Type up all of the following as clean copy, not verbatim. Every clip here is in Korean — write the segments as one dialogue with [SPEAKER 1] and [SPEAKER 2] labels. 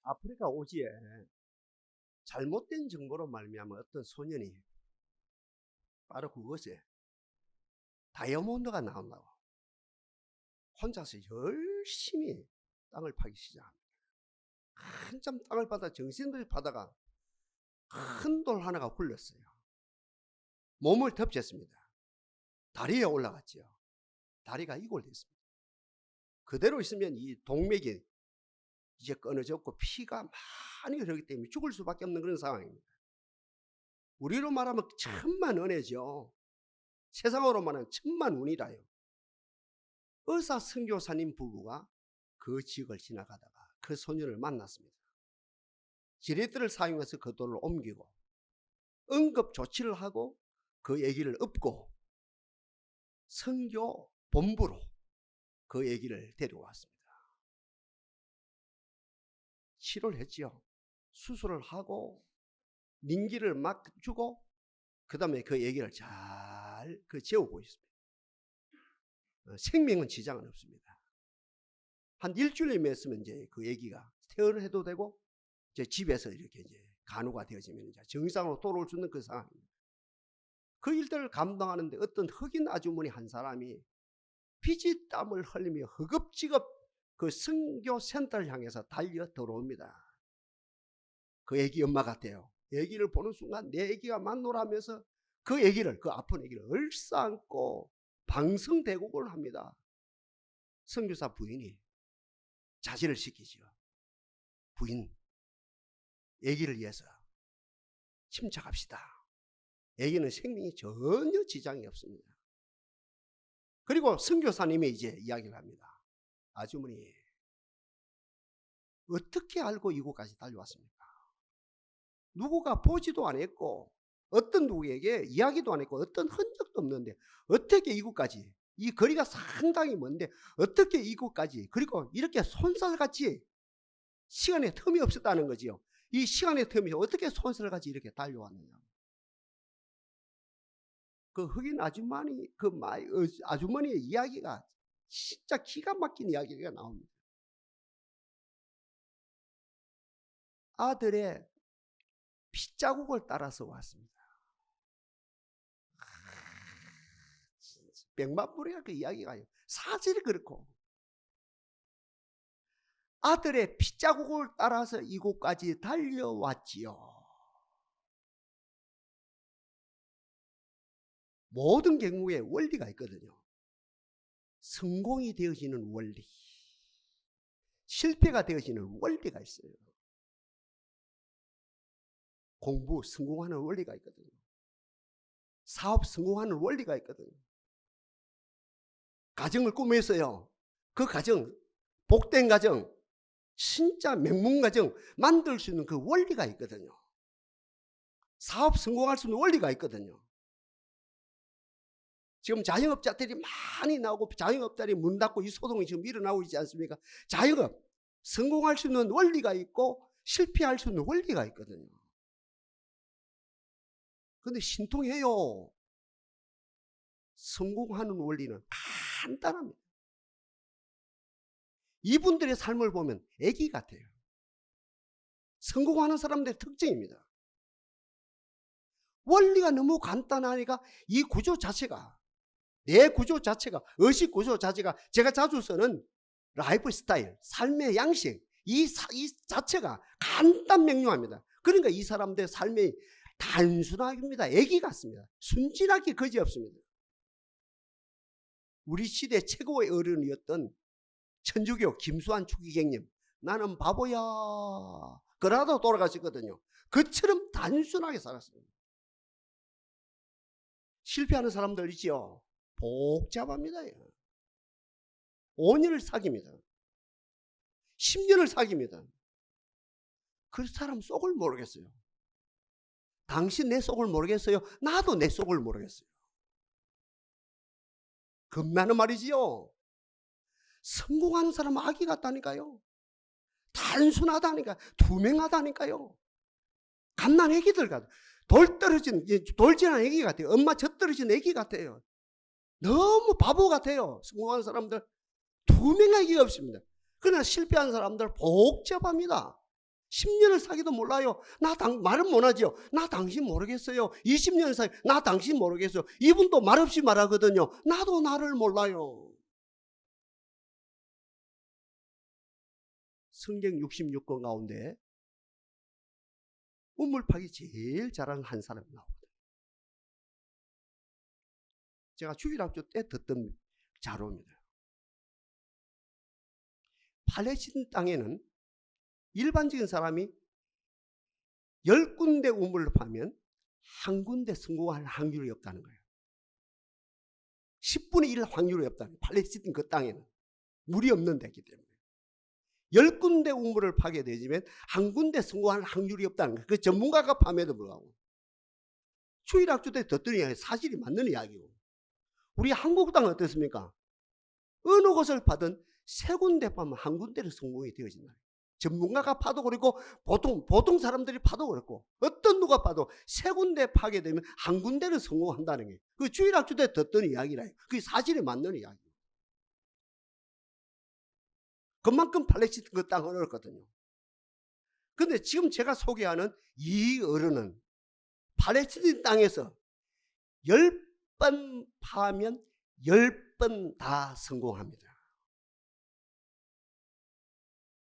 [SPEAKER 1] 아프리카 오지에 잘못된 정보로 말미암아 어떤 소년이 바로 그것에 다이아몬드가 나온다고 혼자서 열심히 땅을 파기 시작합니다. 한참 땅을 파다 정신들이 파다가 큰 돌 하나가 굴렀어요. 몸을 덮쳤습니다. 다리에 올라갔죠. 다리가 이골됐습니다. 그대로 있으면 이 동맥이 이제 끊어졌고 피가 많이 흐르기 때문에 죽을 수밖에 없는 그런 상황입니다. 우리로 말하면 천만 은혜죠. 세상으로 말하면 천만 운이라요. 의사 선교사님 부부가 그 지역을 지나가다가 그 소년을 만났습니다. 지렛대를 사용해서 그 돌을 옮기고 응급 조치를 하고 그 얘기를 엎고 선교 본부로 그 얘기를 데려왔습니다. 치료를 했지요. 수술을 하고 링기를 막 주고 그 다음에 그 얘기를 잘 재우고 있습니다. 생명은 지장은 없습니다. 한 일주일에 있으면 이제 그 얘기가 퇴원을 해도 되고 이제 집에서 이렇게 이제 간호가 되어지면 이제 정상으로 돌아올 수 있는 그 상황입니다. 그 일들을 감당하는데 어떤 흑인 아주머니 한 사람이 피지 땀을 흘리며 허겁지겁 그 선교 센터를 향해서 달려 들어옵니다. 그 애기 엄마 같아요. 애기를 보는 순간 내 애기가 만노라면서 그 애기를, 그 아픈 애기를 얼싸안고 방성대곡을 합니다. 선교사 부인이 자제를 시키죠. 부인, 애기를 위해서 침착합시다. 애기는 생명이 전혀 지장이 없습니다. 그리고 선교사님이 이제 이야기를 합니다. 아주머니, 어떻게 알고 이곳까지 달려왔습니까? 누구가 보지도 않았고 어떤 누구에게 이야기도 안 했고 어떤 흔적도 없는데 어떻게 이곳까지, 이 거리가 상당히 먼데 어떻게 이곳까지, 그리고 이렇게 손살같이 시간의 틈이 없었다는 거지요. 이 시간의 틈이 어떻게 손살같이 이렇게 달려왔느냐. 그 흑인 아주머니, 아주머니의 이야기가 진짜 기가 막힌 이야기가 나옵니다. 아들의 핏자국을 따라서 왔습니다. 백만불이야 그 이야기가요. 사실이 그렇고 아들의 핏자국을 따라서 이곳까지 달려왔지요. 모든 경우에 원리가 있거든요. 성공이 되어지는 원리, 실패가 되어지는 원리가 있어요. 공부 성공하는 원리가 있거든요. 사업 성공하는 원리가 있거든요. 가정을 꾸며서요, 그 가정, 복된 가정, 진짜 명문 가정 만들 수 있는 그 원리가 있거든요. 사업 성공할 수 있는 원리가 있거든요. 지금 자영업자들이 많이 나오고 자영업자들이 문 닫고 이 소동이 지금 일어나고 있지 않습니까? 자영업 성공할 수 있는 원리가 있고 실패할 수 있는 원리가 있거든요. 그런데 신통해요. 성공하는 원리는 간단합니다. 이분들의 삶을 보면 애기 같아요. 성공하는 사람들의 특징입니다. 원리가 너무 간단하니까 이 구조 자체가, 내 구조 자체가, 의식 구조 자체가, 제가 자주 쓰는 라이프 스타일, 삶의 양식, 이 자체가 간단 명료합니다. 그러니까 이 사람들의 삶이 단순합니다. 애기 같습니다. 순진하게 거지 없습니다. 우리 시대 최고의 어른이었던 천주교 김수환 추기경님, 나는 바보야 그러다 돌아가셨거든요. 그처럼 단순하게 살았습니다. 실패하는 사람들 있지요. 복잡합니다. 5년을 사깁니다. 10년을 사깁니다. 그 사람 속을 모르겠어요. 당신 내 속을 모르겠어요. 나도 내 속을 모르겠어요. 겁나는 말이지요. 성공하는 사람은 아기 같다니까요. 단순하다니까, 투명하다니까요. 갓난 애기들 같아요. 돌진한 애기 같아요. 엄마 젖 떨어진 애기 같아요. 너무 바보 같아요. 성공한 사람들 투명한 애기가 없습니다. 그러나 실패한 사람들 복잡합니다. 10년을 사귀도 몰라요. 말은 못하죠. 나 당신 모르겠어요. 20년 사귀, 나 당신 모르겠어요. 이분도 말없이 말하거든요. 나도 나를 몰라요. 성경 66권 가운데 우물 파기 제일 잘하는 한 사람이 나오거든요. 제가 주일학교 때 듣던 자료입니다. 팔레스틴 땅에는 일반적인 사람이 10군데 우물을 파면 한 군데 성공할 확률이 없다는 거예요. 10분의 1 확률이 없다는 거예요. 팔레스틴 그 땅에는 물이 없는 데이기 때문에 10군데 우물을 파게 되면 한 군데 성공할 확률이 없다는 거예요. 그 전문가가 파면에도 불구하고. 주일학교 때 듣더니 사실이 맞는 이야기고. 우리 한국 땅은 어떻습니까? 어느 곳을 파든 세 군데 파면 한 군데를 성공이 되어진다. 전문가가 파도 그렇고 보통 사람들이 파도 그렇고 어떤 누가 파도 세 군데 파게 되면 한 군데를 성공한다는 게 그 주일학교 때 듣던 이야기라요. 그게 사실에 맞는 이야기예요. 그만큼 팔레스틴 그 땅은 어렵거든요. 근데 지금 제가 소개하는 이 어른은 팔레스틴 땅에서 10번 파면 10번 다 성공합니다.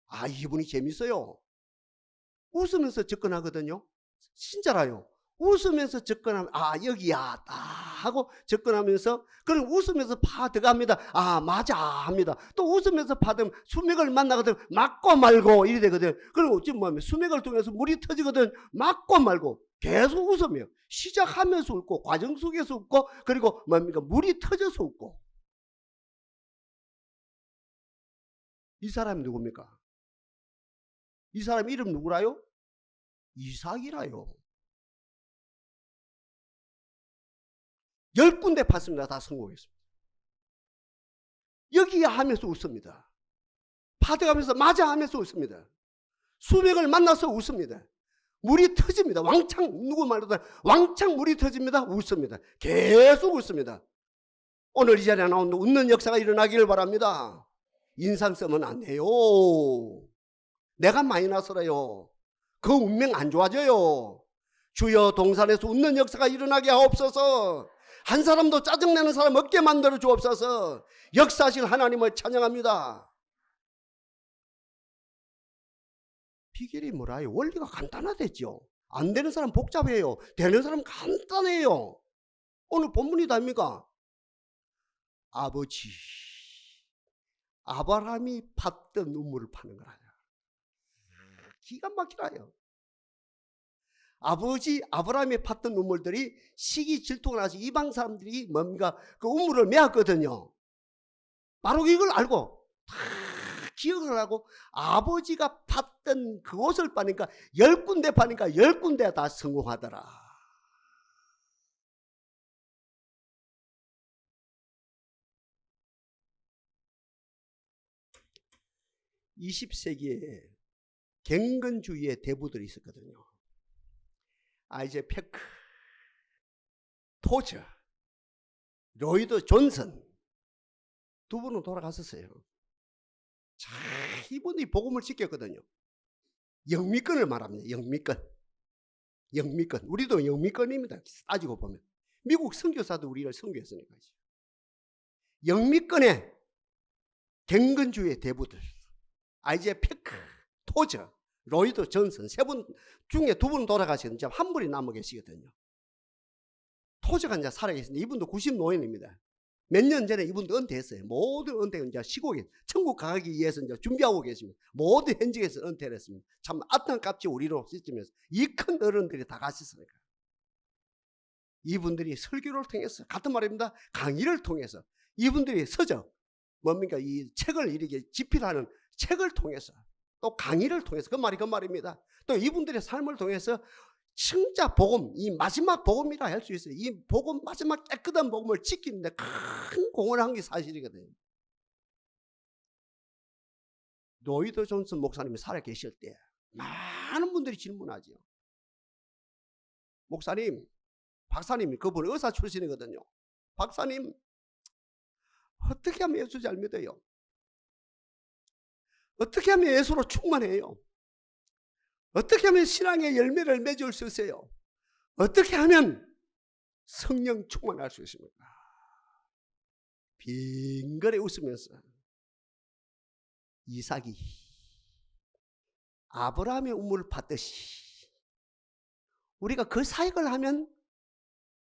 [SPEAKER 1] 아, 이분이 재밌어요. 웃으면서 접근하거든요. 진짜라요. 웃으면서 접근하면 아, 여기야 딱 하고 접근하면서 그럼 웃으면서 파 들어갑니다. 아, 맞아 합니다. 또 웃으면서 파면 수맥을 만나거든. 맞고 말고 이래 되거든. 그리고 지금 뭐냐면 수맥을 통해서 물이 터지거든. 맞고 말고 계속 웃으며 시작하면서 웃고 과정 속에서 웃고 그리고 뭡니까 물이 터져서 웃고. 이 사람이 누굽니까? 이 사람 이름 누구라요? 이삭이라요. 10군데 팠습니다. 다 성공했습니다. 여기야 하면서 웃습니다. 파대가면서 맞아 하면서 웃습니다. 수백을 만나서 웃습니다. 물이 터집니다. 왕창 누구 말로도 왕창 물이 터집니다. 웃습니다. 계속 웃습니다. 오늘 이 자리에 나온 웃는 역사가 일어나기를 바랍니다. 인상 쓰면 안 돼요. 내가 마이너스라요. 그 운명 안 좋아져요. 주여 동산에서 웃는 역사가 일어나게 하옵소서. 한 사람도 짜증내는 사람 없게 만들어 주옵소서. 역사하실 하나님을 찬양합니다. 비결이 뭐라요? 원리가 간단하댔죠. 안 되는 사람 복잡해요. 되는 사람 간단해요. 오늘 본문이 답니까? 아버지 아브라함이 팠던 눈물을 파는 거라요. 기가 막히라요. 아버지 아브라함이 팠던 눈물들이 시기 질투가 나서 이방 사람들이 뭔가 그 우물을 메었거든요. 바로 이걸 알고 다 기억을 하고 아버지가 팠던 그곳을 파니까 10군데 파니까 10군데 다 성공하더라. 20세기에 경건주의의 대부들이 있었거든요. 아이제 페크, 토저, 로이드 존슨 두 분은 돌아갔었어요. 자, 이분이 복음을 지켰거든요. 영미권을 말합니다. 영미권. 우리도 영미권입니다. 따지고 보면 미국 선교사도 우리를 선교했으니까. 영미권의 경건주의의 대부들 아이제 페크, 토저, 로이드 존슨 세 분 중에 두 분 돌아가시는데 한 분이 남아 계시거든요. 토저가 이제 살아계시는데 이분도 90노인입니다. 몇 년 전에 이분도 은퇴했어요. 모든 은퇴가 이제 시국에 천국 가기 위해서 이제 준비하고 계십니다. 모든 현직에서 은퇴를 했습니다. 참 안타깝지 우리로 시점에서 이 큰 어른들이 다 가셨으니까. 이분들이 설교를 통해서 같은 말입니다. 강의를 통해서 이분들이 서적 뭡니까 이 책을 이렇게 집필하는 책을 통해서 또 강의를 통해서 그 말입니다. 또 이분들의 삶을 통해서 진짜 복음, 이 마지막 복음이라 할 수 있어요. 이 복음, 마지막 깨끗한 복음을 지키는데 큰 공헌을 한 게 사실이거든요. 로이드 존슨 목사님이 살아계실 때 많은 분들이 질문하죠. 목사님, 박사님, 그분 의사 출신이거든요. 박사님, 어떻게 하면 예수 잘 믿어요? 어떻게 하면 예수로 충만해요? 어떻게 하면 신앙의 열매를 맺을 수 있어요? 어떻게 하면 성령 충만할 수 있습니까? 빙그레 웃으면서 이삭이 아브라함의 우물을 팠듯이 우리가 그 사역을 하면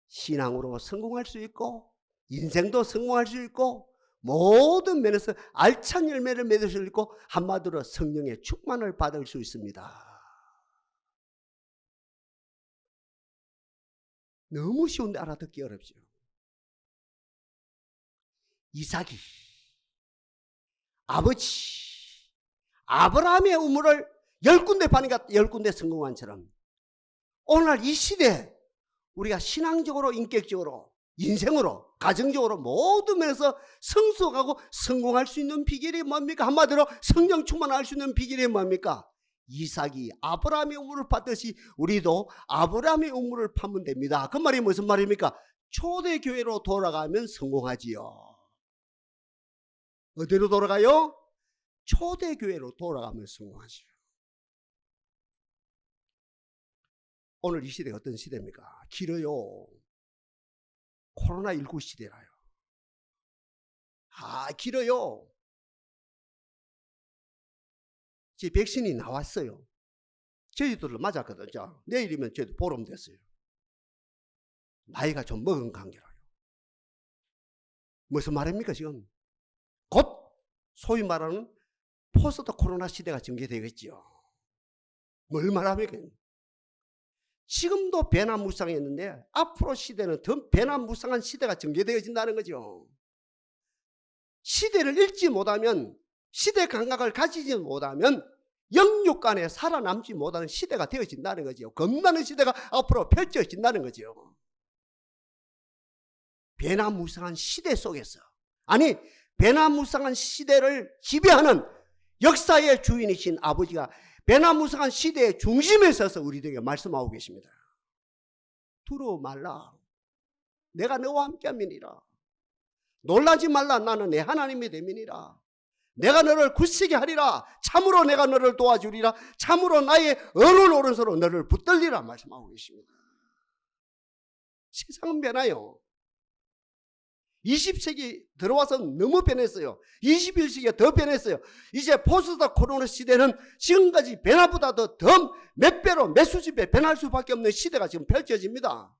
[SPEAKER 1] 신앙으로 성공할 수 있고 인생도 성공할 수 있고 모든 면에서 알찬 열매를 맺을 수 있고 한마디로 성령의 충만을 받을 수 있습니다. 너무 쉬운데 알아듣기 어렵죠. 이삭이 아버지 아브라함의 우물을 10군데 파니까 10군데 성공한처럼 오늘날 이 시대에 우리가 신앙적으로 인격적으로 인생으로 가정적으로 모든 면에서 성숙하고 성공할 수 있는 비결이 뭡니까? 한마디로 성령 충만할 수 있는 비결이 뭡니까? 이삭이 아브라함의 우물을 팠듯이 우리도 아브라함의 우물을 파면 됩니다. 그 말이 무슨 말입니까? 초대교회로 돌아가면 성공하지요. 어디로 돌아가요? 초대교회로 돌아가면 성공하지요. 오늘 이 시대가 어떤 시대입니까? 길어요. 코로나19 시대라요. 길어요. 이제 백신이 나왔어요. 저희들도 맞았거든요. 내일이면 저희도 보름 됐어요. 나이가 좀 먹은 관계라요. 무슨 말입니까 지금? 곧 소위 말하는 포스트 코로나 시대가 전개되겠죠. 뭘 말합니까? 지금도 배남무쌍했는데 앞으로 시대는 더 배남무쌍한 시대가 전개되어진다는 거죠. 시대를 읽지 못하면 시대 감각을 가지지 못하면 영육간에 살아남지 못하는 시대가 되어진다는 거죠. 겁나는 시대가 앞으로 펼쳐진다는 거죠. 배남무쌍한 시대 속에서 아니 배남무쌍한 시대를 지배하는 역사의 주인이신 아버지가 배남무쌍한 시대의 중심에 서서 우리들에게 말씀하고 계십니다. 두려워 말라. 내가 너와 함께함이니라. 놀라지 말라. 나는 내 하나님이 됨이니라. 내가 너를 굳세게 하리라. 참으로 내가 너를 도와주리라. 참으로 나의 어른 오른손으로 너를 붙들리라 말씀하고 계십니다. 세상은 변해요. 20세기 들어와서 너무 변했어요. 21세기가 더 변했어요. 이제 포스트 코로나 시대는 지금까지 변화보다도 더 몇 배로 몇 수십 배 변할 수밖에 없는 시대가 지금 펼쳐집니다.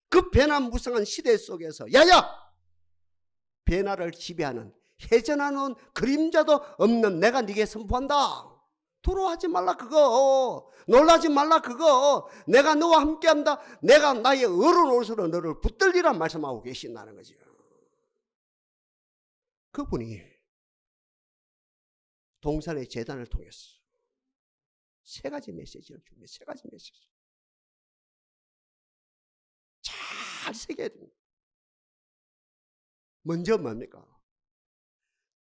[SPEAKER 1] 그 변화무쌍한 시대 속에서 야야! 변화를 지배하는 회전하는 그림자도 없는 내가 네게 선포한다. 두려워하지 말라 그거. 놀라지 말라 그거. 내가 너와 함께한다. 내가 나의 어른 오른손으로 너를 붙들리라 말씀하고 계신다는 거죠. 그분이 동산의 제단을 통해서 세 가지 메시지를 줍니다. 세 가지 메시지. 잘 새겨야 됩니다. 먼저 뭡니까?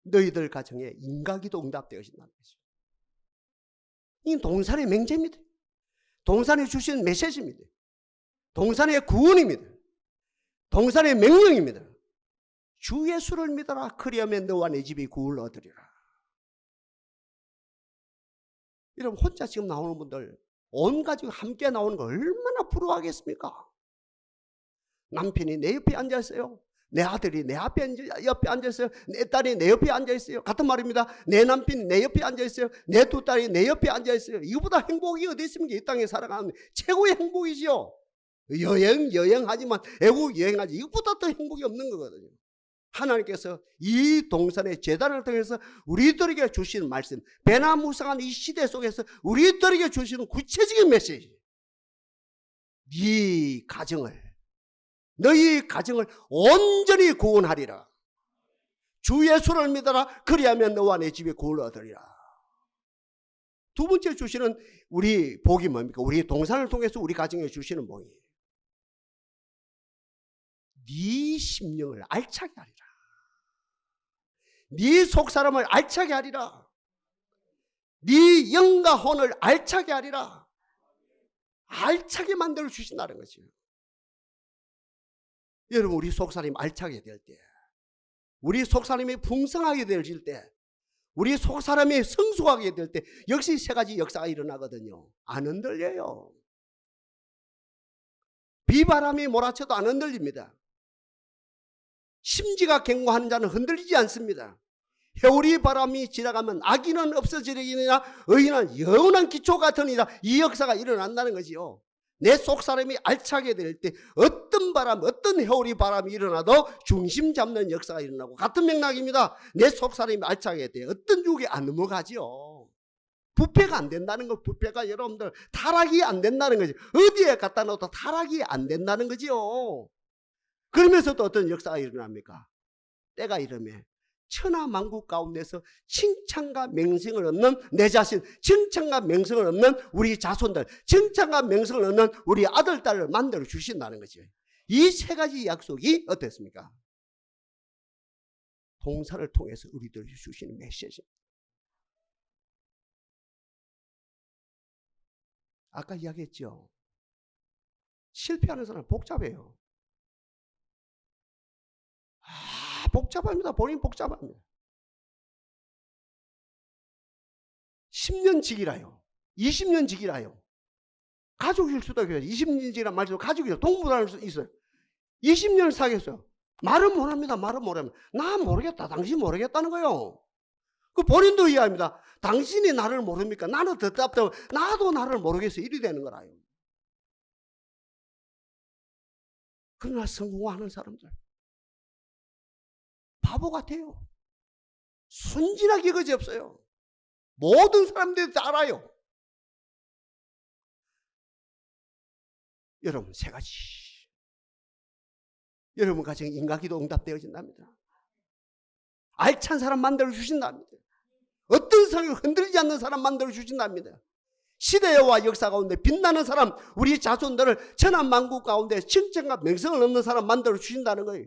[SPEAKER 1] 너희들 가정에 인가기도 응답되어진다는 거죠. 이 동산의 맹세입니다. 동산이 주신 메시지입니다. 동산의 구원입니다. 동산의 명령입니다. 주 예수를 믿어라. 그리하면 너와 내 집이 구원을 얻으리라. 여러분 혼자 지금 나오는 분들 온 가족이 함께 나오는 거 얼마나 부러워하겠습니까? 남편이 내 옆에 앉아있어요. 내 아들이 내 옆에 앉아있어요. 내 딸이 내 옆에 앉아있어요. 같은 말입니다. 내 남편이 내 옆에 앉아있어요. 내 두 딸이 내 옆에 앉아있어요. 이거보다 행복이 어디 있습니까? 이 땅에 살아가는 최고의 행복이죠. 여행하지만 애국 여행하지 이거보다 더 행복이 없는 거거든요. 하나님께서 이 동산의 제단을 통해서 우리들에게 주시는 말씀, 배나무상한 이 시대 속에서 우리들에게 주시는 구체적인 메시지. 너희 가정을 온전히 구원하리라. 주 예수를 믿어라. 그리하면 너와 내 집에 구원을 얻으리라. 두 번째 주시는 우리 복이 뭡니까? 우리 동산을 통해서 우리 가정에 주시는 복이 네 심령을 알차게 하리라. 네 속사람을 알차게 하리라. 네 영과 혼을 알차게 하리라. 알차게 만들어 주신다는 거죠. 여러분 우리 속사람이 알차게 될 때, 우리 속사람이 풍성하게 되어질 때, 우리 속 사람이 성숙하게 될 때 역시 세 가지 역사가 일어나거든요. 안 흔들려요. 비바람이 몰아쳐도 안 흔들립니다. 심지가 견고한 자는 흔들리지 않습니다. 회오리 바람이 지나가면 악인은 없어지리니라 의인은 영원한 기초 같으니라. 이 역사가 일어난다는 거지요. 내 속 사람이 알차게 될 때 어떤 바람, 어떤 회오리 바람이 일어나도 중심 잡는 역사가 일어나고, 같은 맥락입니다. 내 속 사람이 알차게 될 때 어떤 유혹에 안 넘어가지요. 부패가 안 된다는 거, 부패가 여러분들 타락이 안 된다는 거죠. 어디에 갖다 놓아도 타락이 안 된다는 거지요. 그러면서도 어떤 역사가 일어납니까? 때가 이르면 천하만국 가운데서 칭찬과 명성을 얻는 내 자신, 칭찬과 명성을 얻는 우리 자손들, 칭찬과 명성을 얻는 우리 아들, 딸을 만들어 주신다는 거죠. 이 세 가지 약속이 어땠습니까? 동사를 통해서 우리들에게 주시는 메시지입니다. 아까 이야기했죠. 실패하는 사람은 복잡해요. 복잡합니다. 본인 복잡합니다. 10년 직이라요. 20년 직이라요. 가족일 수도 있어요. 20년 직이란 말도 가족이죠. 동무할 수 있어요. 20년을 사귀었어요. 말은 못합니다. 말은 못합니다. 나 모르겠다. 당신 모르겠다는 거예요. 그 본인도 이해합니다. 당신이 나를 모릅니까? 나는 더 답답하고 나도 나를 모르겠어. 이리 되는 거라요. 그러나 성공하는 사람들 바보 같아요. 순진하게 그지 없어요. 모든 사람들이 다 알아요. 여러분 세 가지. 여러분 가정 인간기도 응답되어진답니다. 알찬 사람 만들어 주신답니다. 어떤 사람이 흔들리지 않는 사람 만들어 주신답니다. 시대와 역사 가운데 빛나는 사람, 우리 자손들을 천하만국 가운데 칭찬과 명성을 얻는 사람 만들어 주신다는 거예요.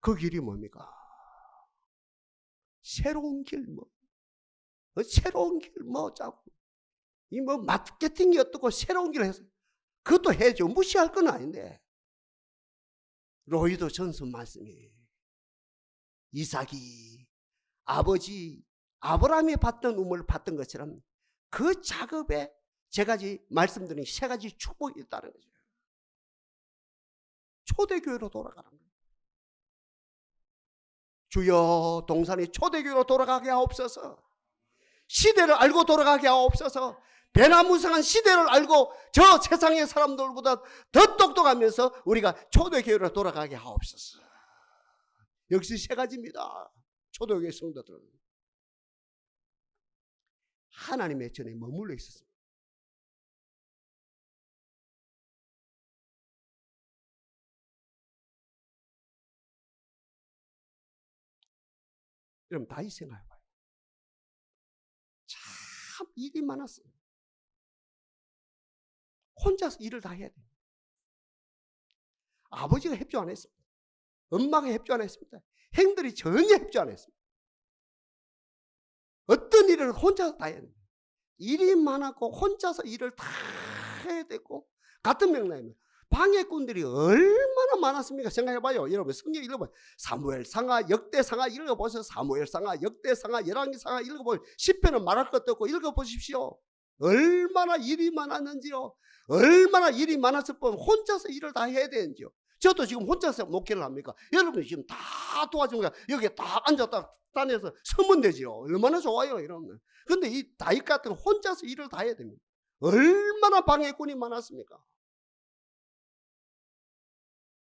[SPEAKER 1] 그 길이 뭡니까? 새로운 길 새로운 길 자꾸 이 마케팅이 어떻고 새로운 길을 해서 그것도 해줘. 무시할 건 아닌데. 로이도 전서 말씀이 이삭이 아버지 아브라함이 받던 우물을 받던 것처럼 그 작업에 제가 말씀드린 세 가지 축복이 있다는 거죠. 초대교회로 돌아가는 거예요. 주여 동산이 초대교회로 돌아가게 하옵소서. 시대를 알고 돌아가게 하옵소서. 배나무상한 시대를 알고 저 세상의 사람들보다 더 똑똑하면서 우리가 초대교회로 돌아가게 하옵소서. 역시 세 가지입니다. 초대교회 성도들은 하나님의 전에 머물러 있었습니다. 여러분 다윗 생각해봐요. 참 일이 많았어요. 혼자서 일을 다 해야 돼요. 아버지가 협조 안 했습니다. 엄마가 협조 안 했습니다. 형들이 전혀 협조 안 했습니다. 어떤 일을 혼자서 다 해야 됩니다. 일이 많았고 혼자서 일을 다 해야 되고, 같은 맥락입니다. 방해꾼들이 얼마나 많았습니까? 생각해봐요. 여러분 성경 읽어봐요. 사무엘상하, 역대상하 읽어보세요. 사무엘상하, 역대상하, 열왕기상하 읽어보세요. 시편은 말할 것도 없고 읽어보십시오. 얼마나 일이 많았는지요. 얼마나 일이 많았을 뿐 혼자서 일을 다 해야 되는지요. 저도 지금 혼자서 목회를 합니까? 여러분이 지금 다 도와주는 거야. 여기에 딱 앉았다 딴에서 서면 되지요. 얼마나 좋아요, 여러분. 근데 이 다윗 같은 혼자서 일을 다 해야 됩니다. 얼마나 방해꾼이 많았습니까?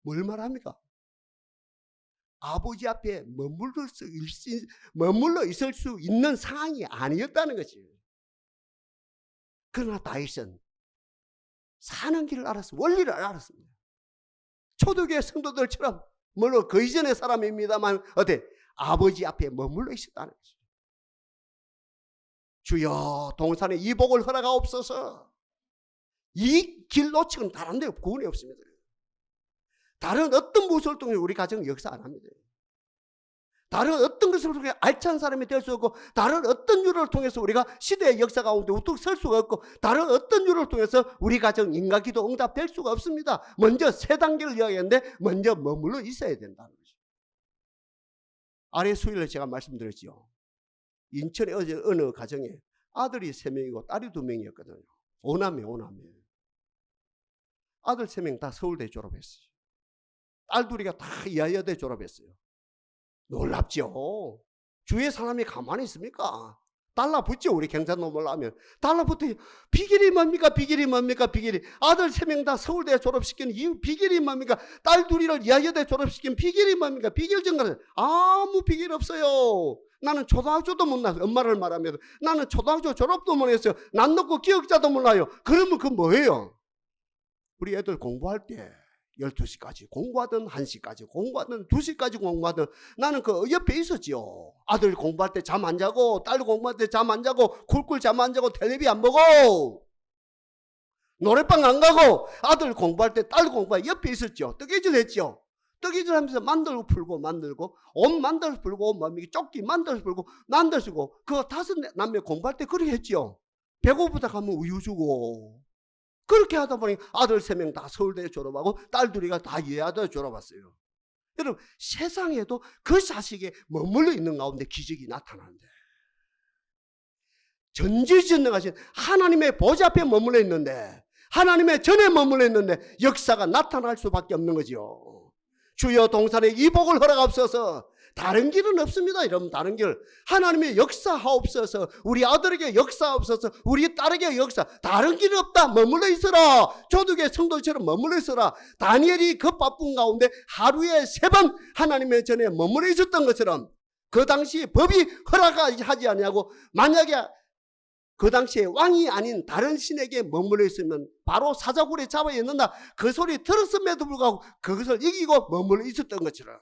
[SPEAKER 1] 뭘 말합니까? 아버지 앞에 머물러 있을 수 있는 상황이 아니었다는 거지. 그러나 다윗은 사는 길을 알았어. 원리를 알았습니다. 초대교회 성도들처럼 물론 그 이전의 사람입니다만 아버지 앞에 머물러 있었다는 거죠. 주여 동산에 이 복을 허락하옵소서. 이 길 놓치고는 다른 데 구원이 없습니다. 다른 어떤 무엇을 통해 우리 가정은 역사 안 합니다. 다른 어떤 것을 통해 알찬 사람이 될 수 없고, 다른 어떤 유를 통해서 우리가 시대의 역사 가운데 우뚝 설 수가 없고, 다른 어떤 유를 통해서 우리 가정 인간기도 응답될 수가 없습니다. 먼저 세 단계를 이야기했는데 먼저 머물러 있어야 된다는 거죠. 아래 수일을 제가 말씀드렸죠. 인천의 어느 가정에 아들이 3명이고 딸이 2명이었거든요. 오남매. 아들 3명 다 서울대 졸업했어요. 딸 둘이가 다 이화여대 졸업했어요. 놀랍죠. 주위의 사람이 가만히 있습니까? 달라붙죠. 우리 경상도말로 하면 달라붙어요. 비결이 뭡니까? 비결이. 아들 3명 다 서울대 졸업시킨 이유 비결이 뭡니까? 딸 둘이를 이화여대 졸업시킨 비결이 뭡니까? 비결 전가는 아무 비결 없어요. 나는 초등학교도 못 나왔어요. 엄마를 말하면 나는 초등학교 졸업도 못 했어요. 난 놓고 기억자도 몰라요. 그러면 그 뭐예요? 우리 애들 공부할 때 12시까지 공부하든 1시까지 공부하든 2시까지 공부하든 나는 그 옆에 있었지요. 아들 공부할 때 잠 안 자고 딸 공부할 때 잠 안 자고 쿨쿨 잠 안 자고 텔레비 안 보고 노래방 안 가고 아들 공부할 때 딸 공부할 옆에 있었죠. 뜨개질 했죠. 뜨개질 하면서 만들고 풀고 만들고 옷 만들고 풀고 조끼 만들고 풀고 만들고 쓰고 그 5남매 공부할 때 그렇게 했죠. 배고프다 가면 우유 주고 그렇게 하다 보니 아들 3명 다 서울대 졸업하고 딸 둘이가 다 예하대 졸업했어요. 여러분 세상에도 그 자식에 머물러 있는 가운데 기적이 나타나는데 전지전능하신 하나님의 보좌 앞에 머물러 있는데 하나님의 전에 머물러 있는데 역사가 나타날 수밖에 없는 거죠. 주여 동산에 이복을 허락하옵소서. 다른 길은 없습니다. 여러분 다른 길 하나님의 역사하옵소서. 우리 아들에게 역사하옵소서. 우리 딸에게 역사. 다른 길은 없다. 머물러 있어라. 조두계 성도처럼 머물러 있어라. 다니엘이 그 바쁜 가운데 하루에 3번 하나님의 전에 머물러 있었던 것처럼 그 당시 법이 허락하지 아니하고 만약에 그 당시에 왕이 아닌 다른 신에게 머물러 있으면 바로 사자굴에 잡아야 했는다. 그 소리 들었음에도 불구하고 그것을 이기고 머물러 있었던 것처럼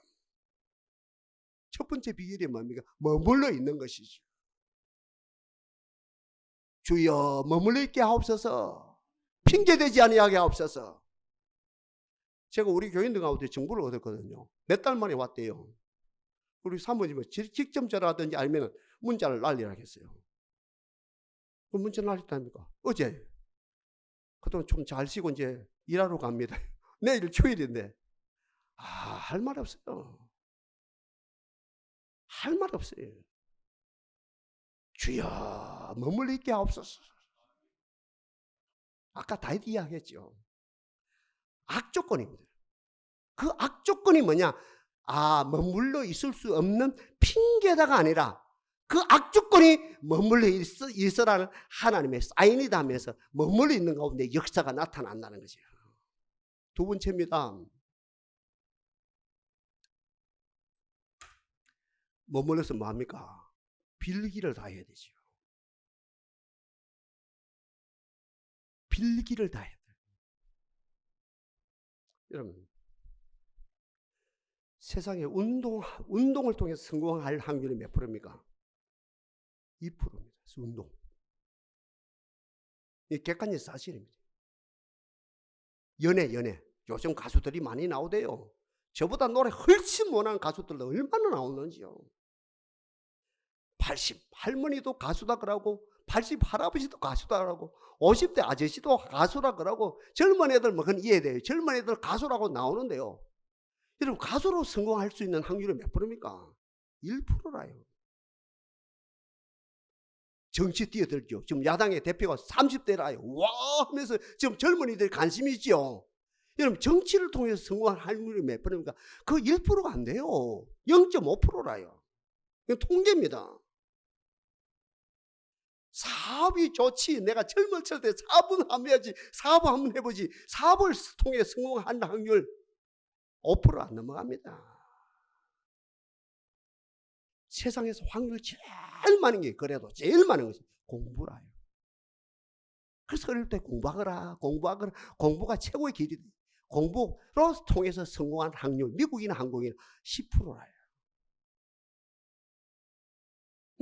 [SPEAKER 1] 첫 번째 비결이 뭡니까? 머물러 있는 것이죠. 주여 머물러 있게 하옵소서. 핑계대지 아니하게 하옵소서. 제가 우리 교인들 가운데 정보를 얻었거든요. 몇 달 만에 왔대요. 우리 사모님은 직접 전화하든지 아니면 문자를 날리라 했어요. 그 문자 날렸답니까? 어제. 그동안 좀 잘 쉬고 이제 일하러 갑니다. 내일 휴일인데. 할 말 없어요. 할 말 없어요. 주여 머물러 있게 하옵소서. 아까 다윗 이야기했죠. 악조건입니다. 그 악조건이 뭐냐? 머물러 있을 수 없는 핑계다가 아니라 그 악조건이 머물러 있으라는 하나님의 사인이다 하면서 머물러 있는 가운데 역사가 나타난다는 거죠. 두 번째입니다. 머물러서 뭐합니까? 빌기를 다 해야 되죠. 빌기를 다 해야 돼요. 여러분 세상에 운동을 통해서 성공할 확률이 몇 프로입니까? 2%입니다. 운동. 이 객관적 사실입니다. 연애. 요즘 가수들이 많이 나오대요. 저보다 노래 훨씬 못하는 가수들도 얼마나 나오는지요. 80 할머니도 가수다 그러고 80 할아버지도 가수다 그러고 50대 아저씨도 가수라 그러고 젊은 애들 뭐 그건 이해돼요. 젊은 애들 가수라고 나오는데요. 여러분 가수로 성공할 수 있는 확률이 몇 프로입니까? 1%라요. 정치 뛰어들죠. 지금 야당의 대표가 30대라요. 와 하면서 지금 젊은이들이 관심이 있죠. 여러분 정치를 통해서 성공할 확률이 몇 프로입니까? 그 1%가 안 돼요. 0.5%라요. 이건 통계입니다. 사업이 좋지. 내가 젊었을 때 사업은 한번 해야지. 사업 한번 해보지. 사업을 통해 성공하는 확률 5% 안 넘어갑니다. 세상에서 확률 제일 많은 게 그래도 제일 많은 것이 공부라요. 그래서 어릴 때 공부하거라. 공부가 최고의 길이 돼. 공부로 통해서 성공한 확률 미국이나 한국이나 10%라요.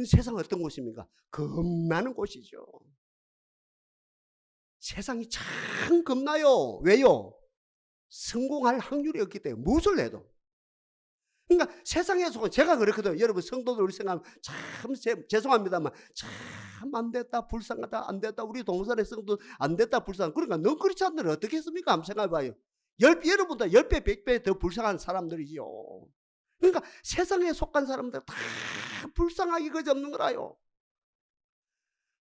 [SPEAKER 1] 세상은 어떤 곳입니까? 겁나는 곳이죠. 세상이 참 겁나요. 왜요? 성공할 확률이 없기 때문에 무엇을 해도. 그러니까 세상에서 제가 그렇거든요. 여러분 성도들 우리 생각하면 참 죄송합니다만 참 안 됐다 불쌍하다 안 됐다 우리 동산의 성도 안 됐다 불쌍하다. 그러니까 넌 그렇지 않으면 어떻게 했습니까? 한번 생각해봐요. 여러분보다 10배 100배 더 불쌍한 사람들이죠. 그러니까 세상에 속한 사람들 다 불쌍하기 그지없는 거라요.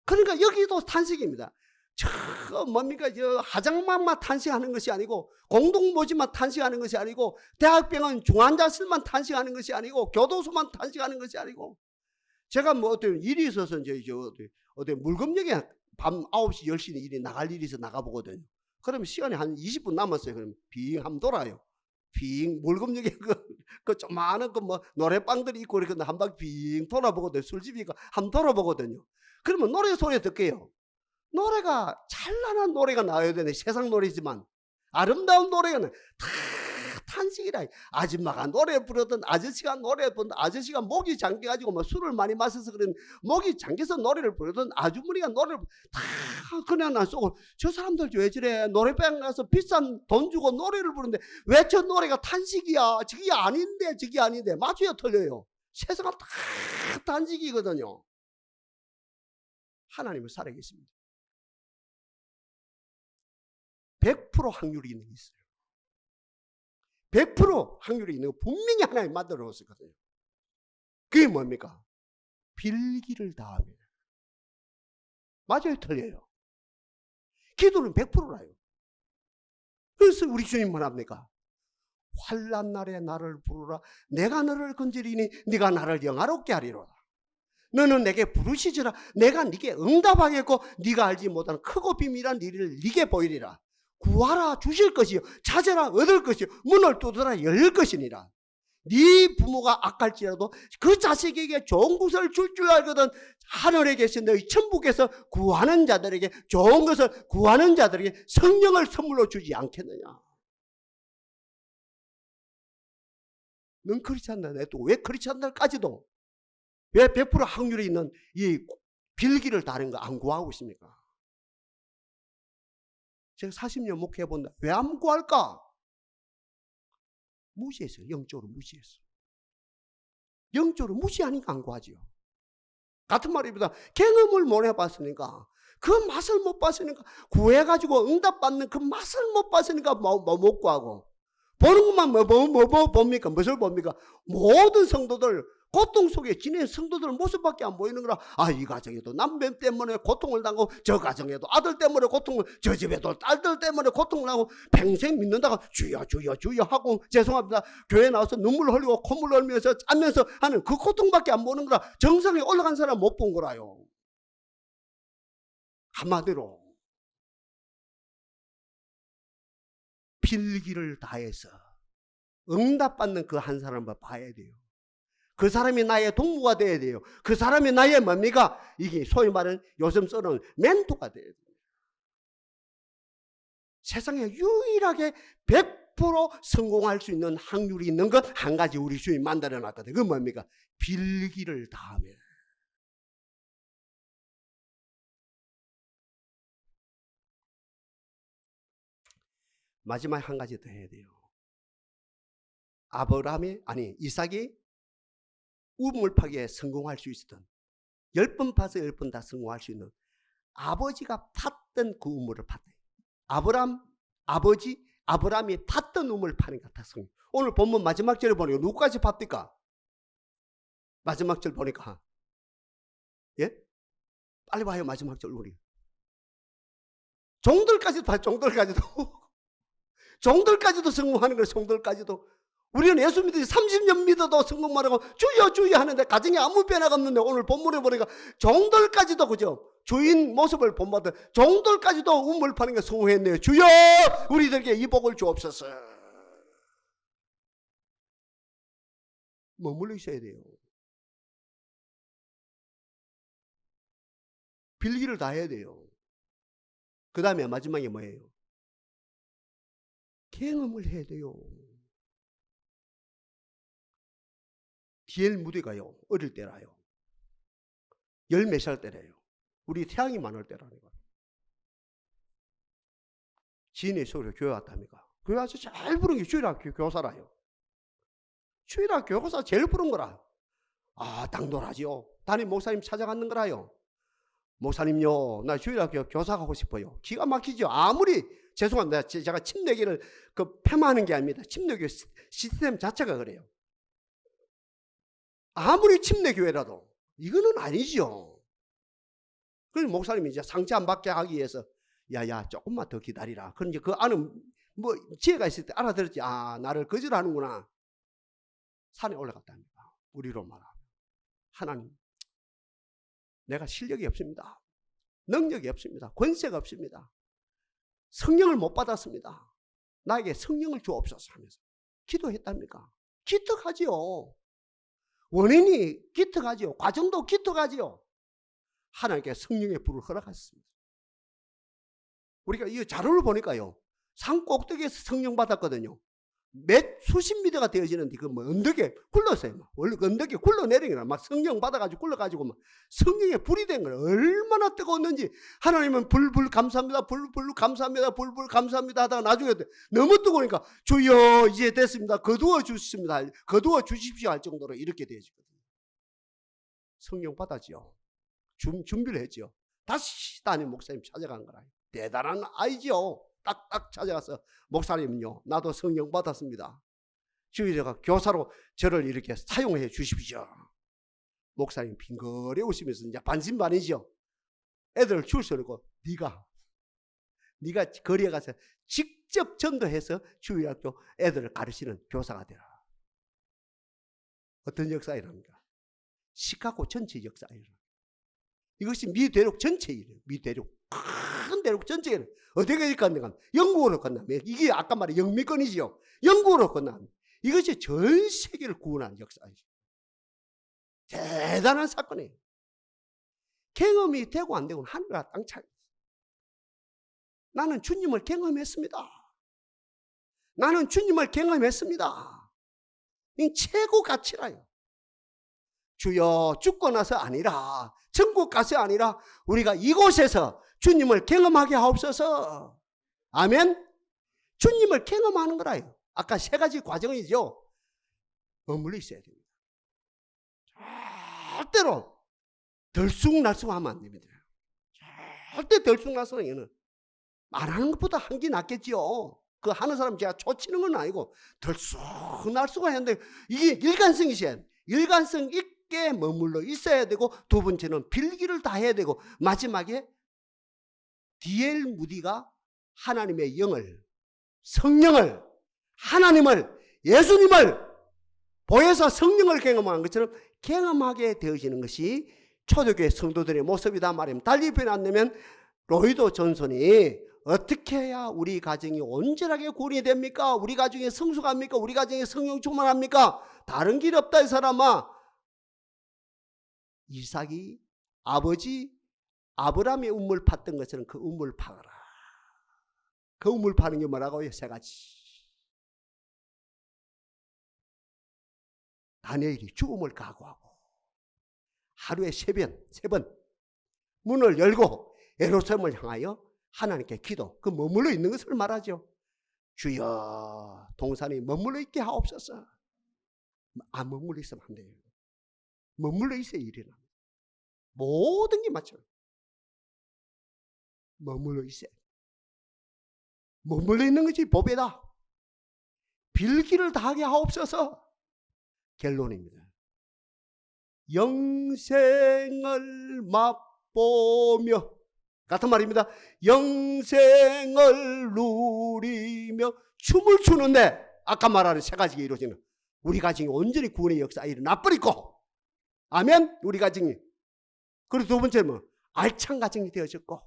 [SPEAKER 1] 그러니까 여기도 탄식입니다. 저 뭡니까, 저 하장만만 탄식하는 것이 아니고, 공동모집만 탄식하는 것이 아니고, 대학병원 중환자실만 탄식하는 것이 아니고, 교도소만 탄식하는 것이 아니고, 제가 뭐 어떤 일이 있어서 이제 어디 물금역에 밤 9시 10시 일이 나갈 일이 있어 나가보거든요. 그러면 시간이 한 20분 남았어요. 그럼 빙 한번 돌아요. 빙 물금역에 그 조그마한 그 뭐 노래방들이 있고 이렇게 한 바퀴 빙 돌아보거든요. 술집이니까 한번 돌아보거든요. 그러면 노래 소리 듣게요. 노래가 찬란한 노래가 나와야 되네. 세상 노래지만 아름다운 노래가 다 탄식이라. 아줌마가 노래 부르든 아저씨가 노래 부르든, 아저씨가 목이 잠겨가지고 뭐 술을 많이 마셔서 그런 목이 잠겨서 노래를 부르든, 아주머니가 노래를 다 그냥 안 쏘고, 저 사람들 왜 저래, 노래방 가서 비싼 돈 주고 노래를 부르는데 왜 저 노래가 탄식이야? 저게 아닌데, 저게 아닌데. 맞아요, 틀려요. 세상은 다 탄식이거든요. 하나님은 살아계십니다. 100% 확률이 있는 게 있어요. 100% 확률이 있는 거 분명히 하나님 만들어 놓았거든요. 그게 뭡니까? 빌기를 다합니다. 맞아요, 틀려요? 기도는 100%라요. 그래서 우리 주님 뭐랍니까? 환난 날에 나를 부르라. 내가 너를 건지리니 네가 나를 영화롭게 하리로다. 너는 내게 부르시지라. 내가 네게 응답하겠고 네가 알지 못하는 크고 비밀한 일을 네게 보이리라. 구하라 주실 것이요, 찾으라 얻을 것이요, 문을 두드라 열 것이니라. 네 부모가 악할지라도 그 자식에게 좋은 것을 줄 줄 알거든. 하늘에 계신 너희 천부께서 구하는 자들에게, 좋은 것을 구하는 자들에게 성령을 선물로 주지 않겠느냐. 넌 그렇지 않나? 또 왜 그렇지 않나까지도 왜 100% 확률이 있는 이 빌기를 다른 거 안 구하고 있습니까? 제가 40년 목회해본다. 왜 안 구할까? 무시했어요. 영적으로 무시했어요. 영적으로 무시하니까 안 구하지요. 같은 말입니다. 경험을 못 해봤으니까, 그 맛을 못 봤으니까, 구해가지고 응답받는 그 맛을 못 봤으니까 못 구하고, 보는 것만 뭐 봅니까? 무엇을 봅니까? 모든 성도들 고통 속에 지낸 성도들 모습밖에 안 보이는 거라. 아, 이 가정에도 남편 때문에 고통을 당하고, 저 가정에도 아들 때문에 고통을, 저 집에도 딸들 때문에 고통을 하고, 평생 믿는다가 주여 주여 주여 하고, 죄송합니다, 교회 나와서 눈물 흘리고 콧물 흘리면서 짜면서 하는 그 고통밖에 안 보는 거라. 정상에 올라간 사람 못 본 거라요. 한마디로 필기를 다해서 응답받는 그 한 사람을 봐야 돼요. 그 사람이 나의 동무가 돼야 돼요. 그 사람이 나의 뭡니까? 이게 소위 말하는 요즘 쓰는 멘토가 돼야 돼요. 세상에 유일하게 100% 성공할 수 있는 확률이 있는 것 한 가지 우리 주님 만들어 놨거든요. 그건 뭡니까? 빌기를 다하면. 마지막 한 가지 더 해야 돼요. 이삭이 우물 파기에 성공할 수 있었던, 10번 파서 10번 다 성공할 수 있는, 아버지가 팠던 그 우물을 팠대. 아브라함이 팠던 우물 파는 것 같았어요. 오늘 본문 마지막 절에 보니까 누구까지 팝니까? 마지막 절 보니까, 예? 빨리 봐요. 마지막 절 우리 종들까지도 봐. 종들까지도 성공하는 거예요. 종들까지도. 우리는 예수 믿으니 30년 믿어도 성공 말하고 주여 주여 하는데 가정에 아무 변화가 없는데, 오늘 본문에 보니까 종들까지도, 그죠? 주인 모습을 본받아 종들까지도 우물 파는 게 성공했네요. 주여 우리들에게 이 복을 주옵소서. 머물러 있어야 돼요. 빌기를 다 해야 돼요. 그 다음에 마지막에 뭐예요? 경험을 해야 돼요. 디엘 무디가요, 어릴 때라요. 10몇 살 때래요. 우리 태양이 많을 때라는 거예요. 지인의 소리로 교회 왔답니까? 교회 와서 제일 부른 게 주일학교 교사라요. 주일학교 교사 제일 부른 거라. 아, 당돌하지요. 담임 목사님 찾아가는 거라요. 목사님요, 나 주일학교 교사 가고 싶어요. 기가 막히죠. 아무리, 죄송합니다, 제가 침례기를 폐마하는 게 아닙니다. 침례교 시스템 자체가 그래요. 아무리 침례교회라도 이거는 아니죠. 그래서 목사님이 이제 상처 안 받게 하기 위해서 야야 조금만 더 기다리라. 그런 그 아는 뭐 지혜가 있을 때 알아들었지. 아, 나를 거절하는구나. 산에 올라갔답니다. 우리로 말하면 하나님, 내가 실력이 없습니다. 능력이 없습니다. 권세가 없습니다. 성령을 못 받았습니다. 나에게 성령을 주옵소서 하면서 기도했답니까? 기특하지요. 원인이 기특하지요. 과정도 기특하지요. 하나님께 성령의 불을 허락하셨습니다. 우리가 이 자료를 보니까요, 산 꼭대기에서 성령 받았거든요. 수십 미터가 되어지는데 그 뭐 언덕에 굴렀어요. 원래 언덕에 굴러내리거나 막 성령 받아가지고 굴러가지고 막 성령의 불이 된 거예요. 얼마나 뜨거웠는지. 하나님은 불 감사합니다. 불 감사합니다. 불 감사합니다 하다가 나중에 너무 뜨거우니까 주여 이제 됐습니다. 거두어 주십니다. 거두어 주십시오 할 정도로 이렇게 되어지거든요. 성령 받았지요. 준비를 했죠. 다시 담임 목사님 찾아간 거라. 대단한 아이지요. 딱딱 찾아가서 목사님은요, 나도 성령 받았습니다. 주의자가 교사로 저를 이렇게 사용해 주십시오. 목사님 빙거리 웃으면서 이제 반신반의죠. 애들을 줄 서고 네가 거리에 가서 직접 전도해서 주일학교 애들을 가르치는 교사가 되라. 어떤 역사이랍니까? 시카고 전체 역사이랍니다. 이것이 미 대륙 전체 일이에요. 미 대륙 큰 대륙 전체 일이에요. 어떻게 건너가면 영국으로 건너면 이게 아까 말한 영미권이지요. 영국으로 건너면 이것이 전 세계를 구원한 역사이죠. 대단한 사건이에요. 경험이 되고 안 되고는 하늘과 땅 차이. 나는 주님을 경험했습니다. 나는 주님을 경험했습니다. 이 최고 가치라요. 주여 죽고 나서 아니라 천국 가서 아니라 우리가 이곳에서 주님을 경험하게 하옵소서. 아멘. 주님을 경험하는 거라요. 아까 세 가지 과정이죠. 머물러 있어야 됩니다. 절대로 들쑥날쑥하면 안 됩니다. 절대 들쑥날쑥은 안 하는 것보다 한 게 낫겠지요. 그 하는 사람 제가 초치는 건 아니고 들쑥날쑥을 했는데 이게 일관성이 있어야 돼요. 일관성 있게 머물러 있어야 되고, 두 번째는 빌기를 다 해야 되고, 마지막에 D.L. 무디가 하나님의 영을, 성령을, 하나님을, 예수님을 보여서 성령을 경험한 것처럼 경험하게 되어지는 것이 초대교회 성도들의 모습이다 말입니다. 달리 표현한다면 로이도 존슨이 어떻게 해야 우리 가정이 온전하게 구원이 됩니까? 우리 가정이 성숙합니까? 우리 가정이 성령 충만합니까? 다른 길 없다 이 사람아. 이삭이 아버지 아브라함의 우물 팠던 것처럼 그 우물 파거라. 그 우물 파는 게 뭐라고요? 세 가지. 다니엘이 죽음을 각오하고 하루에 세 번 문을 열고 예루살렘을 향하여 하나님께 기도, 그 머물러 있는 것을 말하죠. 주여 동산에 머물러 있게 하옵소서. 안 머물러 있으면 안 돼요. 머물러 있어야 일이 납니다. 모든 게 맞죠. 머물러 있어야. 머물러 있는 것이 법이다. 빌기를 다하게 하옵소서. 결론입니다. 영생을 맛보며, 같은 말입니다. 영생을 누리며 춤을 추는데, 아까 말하는 세 가지가 이루어지는 우리 가정이 온전히 구원의 역사가 일어나버리고, 아멘. 우리 가정이. 그리고 두 번째는 알찬 가정이 되어졌고,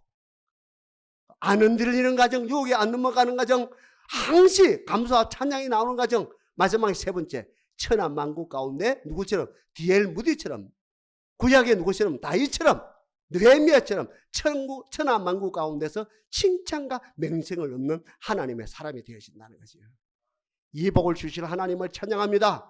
[SPEAKER 1] 안 흔들리는 가정, 유혹에 안 넘어가는 가정, 항시 감사와 찬양이 나오는 가정. 마지막에 세 번째, 천하만국 가운데 누구처럼? D.L. 무디처럼, 구약의 누구처럼? 다윗처럼, 느헤미야처럼 천하만국 가운데서 칭찬과 명성을 얻는 하나님의 사람이 되어진다는 것이에요. 이 복을 주실 하나님을 찬양합니다.